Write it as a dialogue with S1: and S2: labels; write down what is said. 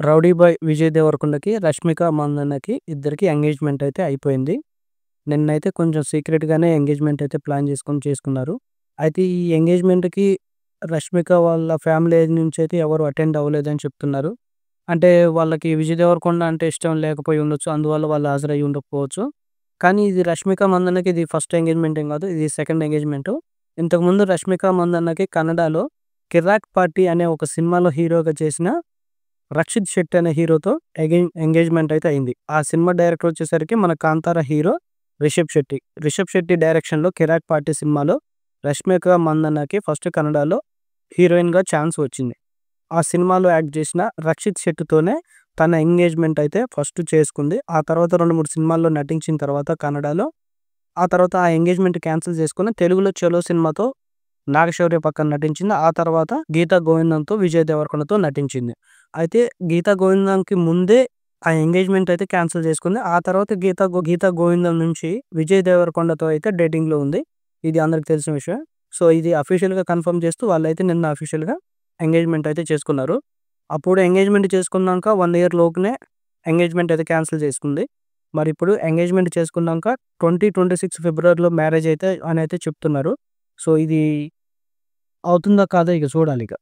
S1: 'Rowdy boy' Vijay దేవరకొండకి, 'Rashmika మందన్నకి' ఇద్దరికి engagement అయితే అయిపోయింది. నిన్నైతే కొంచెం సీక్రెట్‌గానే ఎంగేజ్‌మెంట్ అయితే ప్లాన్ చేసుకున్నారు. అయితే ఈ ఎంగేజ్‌మెంట్‌కి రష్మిక వాళ్ళ ఫ్యామిలీ నుంచి అయితే ఎవరు అటెండ్ అవ్వలేదని చెప్తున్నారు. అంటే వాళ్ళకి విజయ్ దేవరకొండ అంటే ఇష్టం లేకపోయి ఉండొచ్చు. అందువల్ల వాళ్ళు హాజరయ్యి ఉండకపోవచ్చు. కానీ ఇది రష్మిక మందన్నకి ఇది ఫస్ట్ ఎంగేజ్‌మెంట్ ఏం కాదు. ఇది సెకండ్ ఎంగేజ్‌మెంటు. ఇంతకుముందు రష్మిక మందన్నకి కన్నడలో 'కిరాక్ పార్టీ' అనే ఒక సినిమాలో హీరోగా చేసిన రక్షిత్ శెట్టి అనే హీరోతో ఎంగేజ్‌మెంట్ అయితే అయింది. ఆ సినిమా డైరెక్టర్ వచ్చేసరికి మన 'కాంతార' హీరో రిషబ్ శెట్టి. రిషబ్ శెట్టి డైరెక్షన్‌లో 'కిరాక్ పార్టీ' సినిమాలో రష్మిక మందన్నకి ఫస్ట్ కన్నడలో హీరోయిన్‌గా ఛాన్స్ వచ్చింది. ఆ సినిమాలో యాక్ట్ చేసిన రక్షిత్ శెట్టితోనే తన ఎంగేజ్‌మెంట్ అయితే ఫస్ట్ చేసుకుంది. ఆ తర్వాత 2, 3 సినిమాల్లో నటించిన తర్వాత కన్నడలో, ఆ తర్వాత ఆ ఎంగేజ్‌మెంట్ క్యాన్సిల్ చేసుకొని తెలుగులో 'చలో' సినిమాతో నాగశౌర్య పక్కన నటించింది. ఆ తర్వాత 'గీతా గోవిందంతో' విజయ్ దేవరకొండతో నటించింది. అయితే 'గీతా గోవిందంకి' ముందే ఆ ఎంగేజ్‌మెంట్ అయితే క్యాన్సిల్ చేసుకుంది. ఆ తర్వాత 'గీతా గోవిందం' నుంచి విజయ్ దేవరకొండతో అయితే డేటింగ్‌లో ఉంది. ఇది అందరికి తెలిసిన విషయమే. సో, ఇది అఫీషియల్‌గా కన్ఫర్మ్ చేస్తూ వాళ్ళైతే నిన్న అఫీషియల్‌గా ఎంగేజ్‌మెంట్ అయితే చేసుకున్నారు. అప్పుడు ఎంగేజ్‌మెంట్ చేసుకున్నాక 1 ఇయర్ లోపునే ఎంగేజ్‌మెంట్ అయితే క్యాన్సిల్ చేసుకుంది. మరిప్పుడు ఎంగేజ్‌మెంట్ చేసుకున్నాక 2026 ఫిబ్రవరిలో మ్యారేజ్ అయితే అని అయితే చెప్తున్నారు. సో, ఇది అవుతుందా కాదా ఇక చూడాలిక.